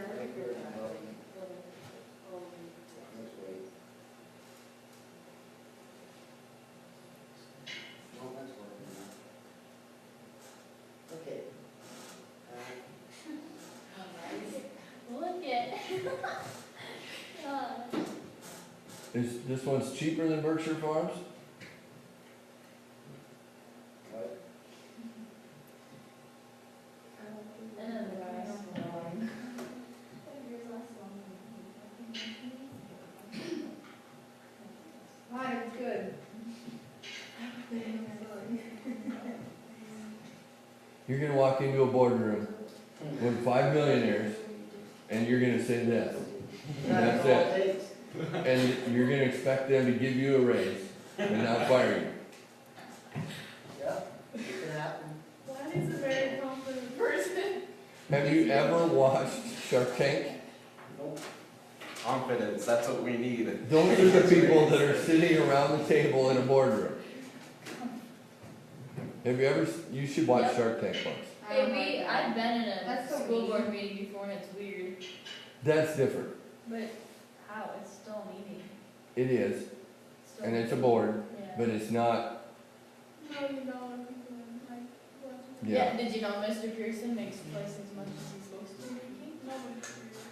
Let's wait. No, that's working now. Okay. Look at. Is this one's cheaper than Berkshire Farms? What? Hi, it's good. You're gonna walk into a boardroom with 5 millionaires, and you're gonna say this, and that's it. And you're gonna expect them to give you a raise and not fire you. Yeah, it can happen. Lonnie's a very confident person. Have you ever watched Shark Tank? Nope. Confidence, that's what we need. Those are the people that are sitting around the table in a boardroom. Have you ever, you should watch Shark Tank once. I Hey, don't like that. I've been in a That's so school mean. board meeting before and it's weird, That's different. but how, it's still a meeting. It is, Still and it's a board, Yeah. but it's not, No, you don't, like, yeah. Did you know Mr. Pearson makes twice as much as he's supposed to be making? nobody.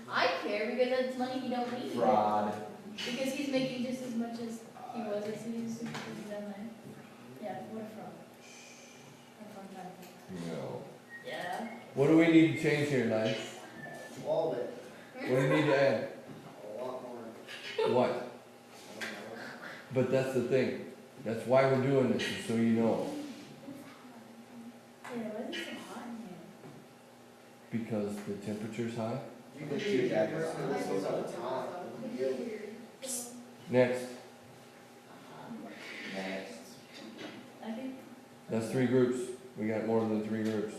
I care because that's money he don't need. Fraud. Because he's making just as much as he was as he used to be down there. Yeah, what a fraud. Have a fun time. No. Yeah. What do we need to change here, Nye? All of it, What do you need to add? a lot more. What? I don't know. But that's the thing. That's why we're doing this, is so you know. Yeah, why is it so hot in here? Because the temperature's high. You could do that, this on the top. Next, Next. I think, that's 3 groups. We got more than 3 groups.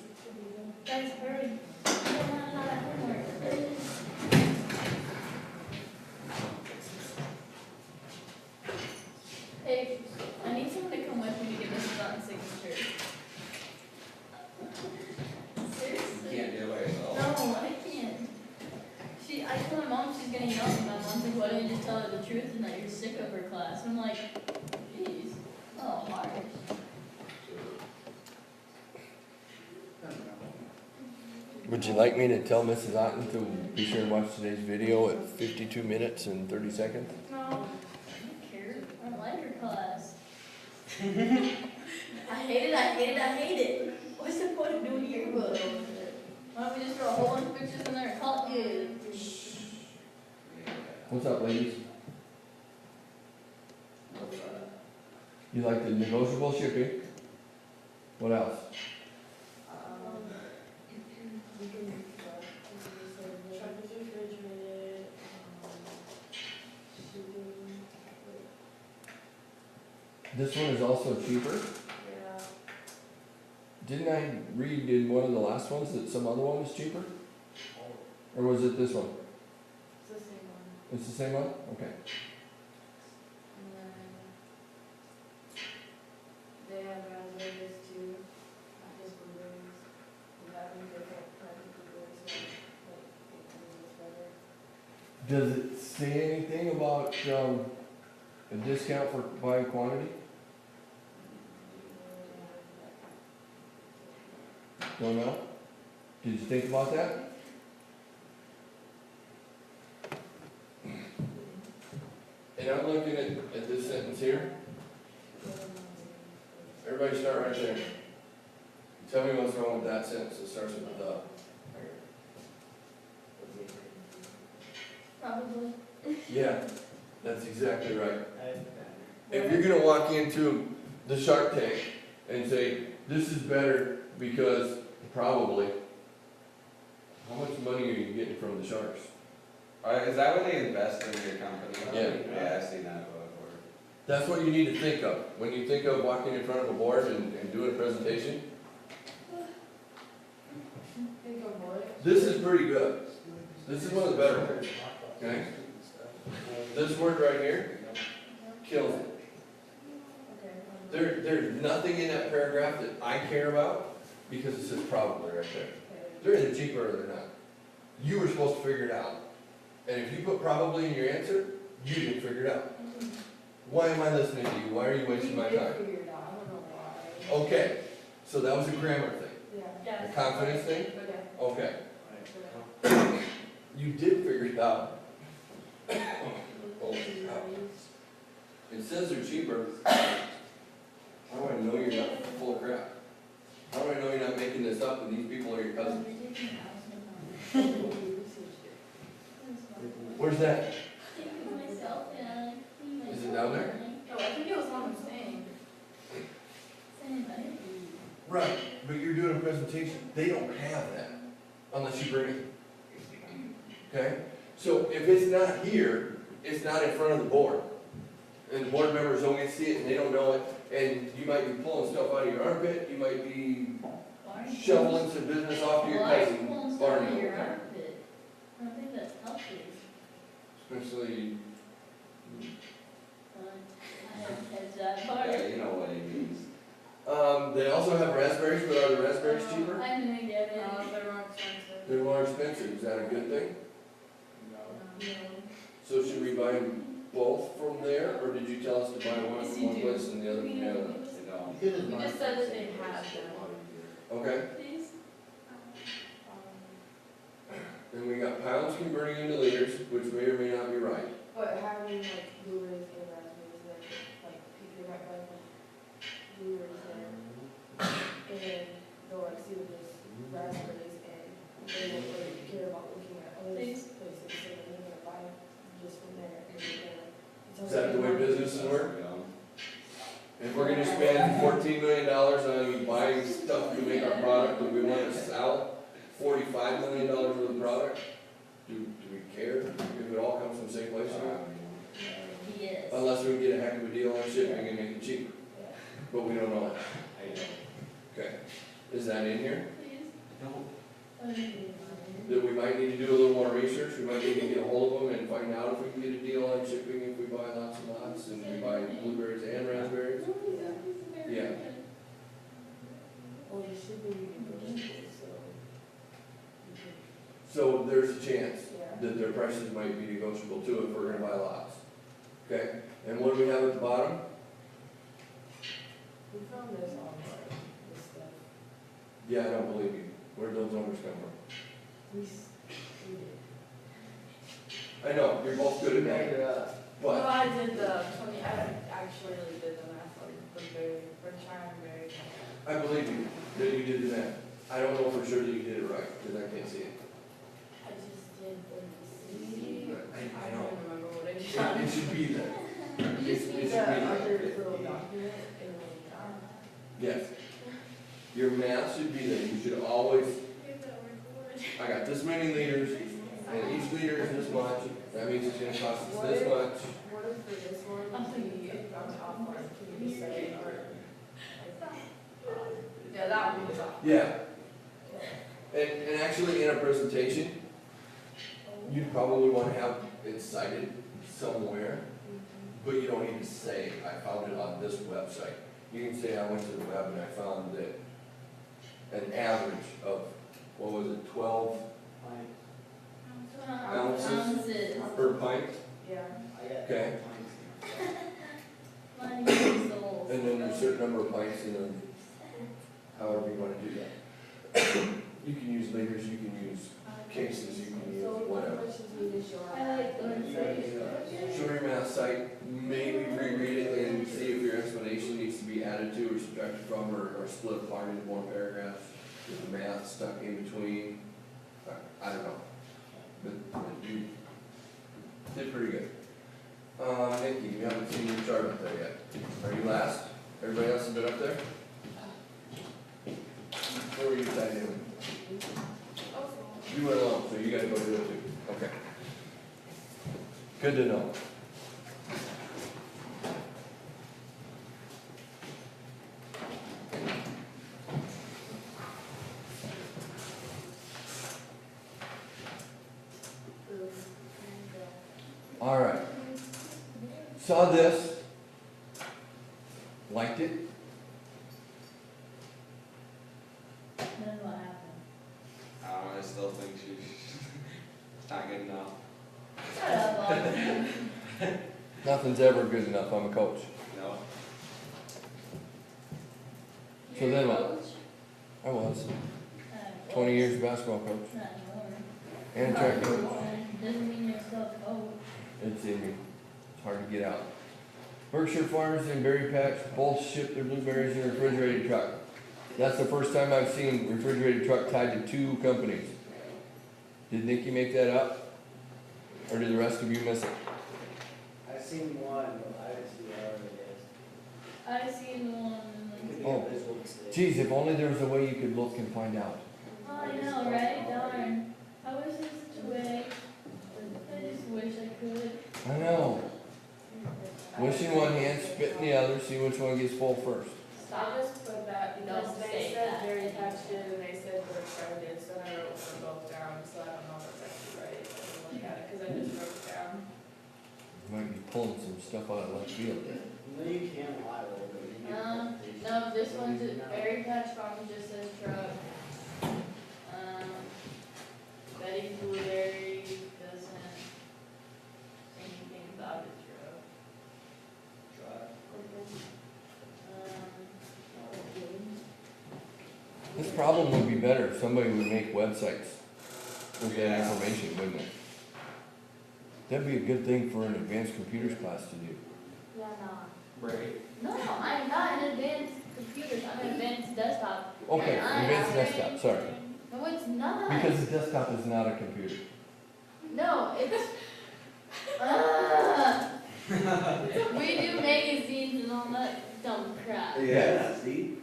guys, hurry. We don't have a lot of homework. Hey, I need someone to come with me to get Mrs. Ott's signature. Seriously? Can't do it by yourself. No, I can't. I told my mom she's gonna yell at me. My mom's like, why don't you just tell her the truth and that you're sick of her class? I'm like, geez, oh, harsh. Would you like me to tell Mrs. Otten to be sure and watch today's video at 52 minutes and 30 seconds? No, I don't care. I don't like her class. I hate it. What's the point of doing yearbook? Why don't we just throw a whole bunch of pictures in there and call it good? What's up, ladies? You like the negotiable shipping? What else? We can, truck is refrigerated, shipping, This one is also cheaper. yeah, Didn't I read in one of the last ones that some other one was cheaper? Or was it this one? it's the same one. It's the same one? Okay. And then they have raspberries too, not just blueberries. We have them different types of blueberries, so like, it is better. Does it say anything about, a discount for buying quantity? Don't know? Did you think about that? And I'm looking at this sentence here. Everybody start right there. Tell me what's wrong with that sentence that starts with the. Probably. Yeah, that's exactly right. If you're gonna walk into the Shark Tank and say, this is better because probably, how much money are you getting from the sharks? Is that what they invest in your company? Yeah. Yeah, I've seen that before. That's what you need to think of. When you think of walking in front of a board and doing a presentation, Think of what? this is pretty good. This is one of the better ones, okay? This word right here kills it. Okay. There's nothing in that paragraph that I care about because it says probably right there. They're either cheaper or they're not. You were supposed to figure it out. And if you put probably in your answer, you didn't figure it out. Why am I listening to you? Why are you wasting my We time? did figure it out, I don't know why. Okay, so that was a grammar thing. Yeah. A confidence thing? Okay. Okay. You did figure it out. Holy cow. It says they're cheaper. How do I know you're not full of crap? How do I know you're not making this up and these people are your cousins? Where's that? Myself, yeah. Is it down there? no, I think it was on the thing. Right, but you're doing a presentation, they don't have that unless you bring it. Okay? So if it's not here, it's not in front of the board. And the board members don't get to see it and they don't know it, and you might be pulling stuff out of your armpit, you might be shoveling some business off to your Why are you cousin pulling stuff out of Barney. your armpit? I don't think that's healthy. Especially, I have that part. Yeah, you know what he means. they also also have raspberries, but are the raspberries cheaper? I'm gonna get it. They're more expensive. They're more expensive, is that a good thing? So should we buy both from there, or did you tell us to buy one from one place and the other from the other? We just said that they had them. Okay, Please? then we got pounds converting into liters, which may or may not be right. But having like blueberries and raspberries, like people might buy like blueberries there. And they'll like see what there's raspberries and they won't really care about looking at other places, so they're gonna buy just from there. And they're gonna- Is that the way businesses work? If we're gonna spend $14 million on buying stuff to make our product, and we wanna sell $45 million worth of product, do we care if it all comes from the same place? Yes. Unless we get a heck of a deal on shipping and make it cheaper, but we don't know that. Okay, is that in here? Please? That we might need to do a little more research, we might need to get a hold of them and find out if we can get a deal on shipping if we buy lots and lots, and we buy blueberries and raspberries. Yeah. Well, you should be negotiable, so. you could- So there's a chance Yeah. that their prices might be negotiable too if we're gonna buy lots. Okay, and what do we have at the bottom? We found this online, this stuff. Yeah, I don't believe you. Where'd those numbers come from? We did. I know, you're both good at Make that, it up. No, but I did the 20, I actually really did the math on the berry, for trying berry. I believe you, that you did the math. I don't know for sure that you did it right, because I can't see it. I just did the, I I know. don't remember what I did. It should be there. You just It need should the be other there. little document and Yes. Your math should be there. You should always, I got this many liters, and each liter is this much. That means it's gonna cost us this much. what if for this one, can you, on top one, can you just say, or? Yeah, that one was off. Yeah. And actually in a presentation, you'd probably wanna have it cited somewhere, but you don't need to say, I found it on this website. You can say, I went to the web and I found that an average of, what was it, 12 ounces per pint? Yeah. I got Okay. Money is sold. And then there's a certain number of pints in them, however you wanna do that. You can use liters, you can use cases, you can use So what whatever. questions we just show? I like going first. Show your math site, maybe reread it and see if your explanation needs to be added to or subtracted from or split apart into more paragraphs. With the math stuck in between, I don't know. But you did pretty good. Nikki, you haven't seen your chart up there yet. Are you last? Everybody else has been up there? Where were you tied in? You went along, so you gotta go do it too. Okay. Good to know. All right. Saw this. Liked it. Then what happened? I still think she's not good enough. Shut up, Austin. Nothing's ever good enough. I'm a coach. No. So You're then a what? coach? I was. 20 20 years basketball coach Not anymore. and track coach. Doesn't mean you're still a coach. It's in me. It's hard to get out. Berkshire Farmers and Berry Packs both ship their blueberries in a refrigerated truck. That's the first time I've seen refrigerated truck tied to two companies. Did Nikki make that up? Or did the rest of you miss it? I've seen one, but I haven't seen the other, I guess. I seen the one It could and be Oh. a visual mistake. Geez, if only there was a way you could look and find out. oh, I know, right? Darn. I wish there was such a way. I just wish I could. I know. Wish in one hand, spit in the other, see which one gets full first. I just put that because Don't they say said that. very textured and they said Berkshire did, so I wrote them both down, so I don't know if that's actually right. I didn't look at it, cause I just wrote it down. Might be pulling some stuff out of left field there. No, you can't lie, Will, but you No, can. no, this this one's, Berry Patch Farms just says truck. Betty Blueberry doesn't say anything about the truck. This problem would be better if somebody would make websites with that Yeah. information, wouldn't it? That'd be a good thing for an advanced computers class to do. Yeah, no. Right. No, I'm not an advanced computers, I'm an advanced desktop. Okay, And I advanced have- desktop, sorry. No, it's not. Because the desktop is not a computer. No, it's, we do magazines and all that dumb crap, Yeah, see?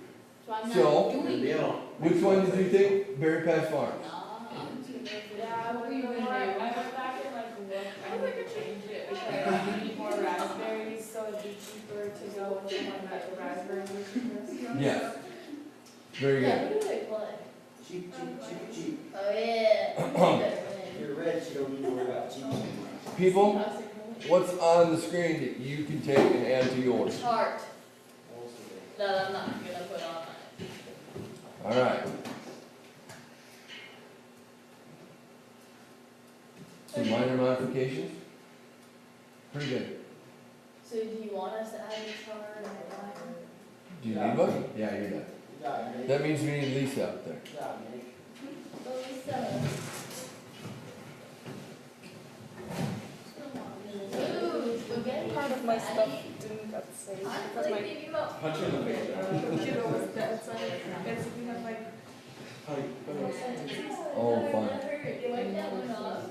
so I'm So- not Good doing it. deal. Which one did you think? Berry Patch Farms? Nah, I'm too nervous. Yeah, What but are you the gonna more, I do? went back and like looked, I need to change it because we need more raspberries, so it'd be cheaper to go with the one that the raspberries are cheapest. Yes. Very Yeah, good. who do they play? Cheap, cheap, cheap, cheap. Oh, yeah. You're rich, you don't need to worry about cheap anymore. People, what's on the screen that you can take and add to yours? Chart that I'm not gonna put on mine. All right. Some minor modifications? Pretty good. So do you want us to add a chart or what? Do you need one? Yeah, you're done. Good job, Nick. That means we need Lisa up there. Good job, Nick. Ooh, spaghetti. Part of my stuff didn't get saved I'm because my thinking about. Punch in the face. computer was dead, so I guess if we have like Oh, fun. Wipe that one off.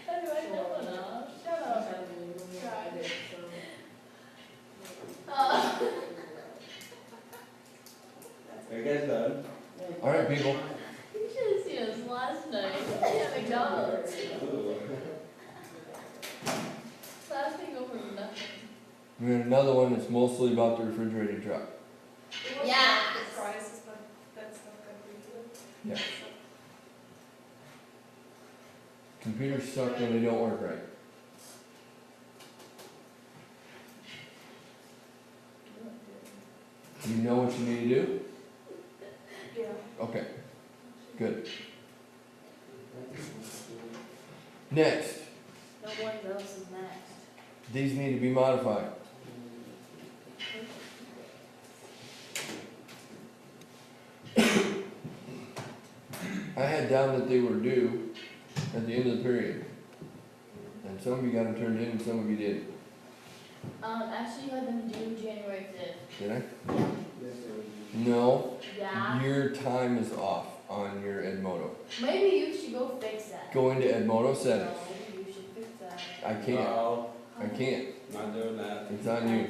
How do I wipe that one off? Shut up. Oh. Are you guys done? All right, people. You should have seen us last night at McDonald's. Last thing over nothing. We had another one that's mostly about the refrigerated truck. Yes. prices, but that stuff got pretty good. Yeah. Computers suck when they don't work right. You know what you need to do? Yeah. Okay, good. Next, No one else is next. these need to be modified. I had down that they were due at the end of the period. And some of you got them turned in and some of you didn't. Actually you had them due January 5th. Did I? Yes, sir. No, Yeah. your time is off on your Edmodo. Maybe you should go fix that. Go into Edmodo settings. No, maybe you should fix that. I can't, No, I can't. not doing that. It's on you.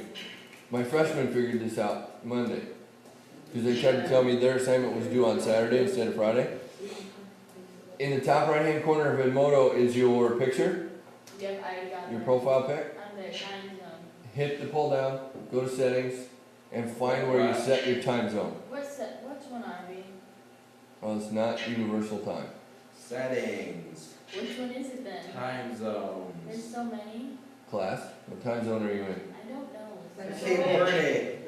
My freshman figured this out Monday. Because they tried to tell me their assignment was due on Saturday instead of Friday. In the top right hand corner of Edmodo is your picture, Yep, I got your that. profile pic. On the time zone. Hit the pull down, go to settings, and find where you set your time zone. Which one are we? Well, it's not universal time. Settings, Which one is it then? time There's zones. so many. Class, what time zone are you in? I don't know. Cape Verde.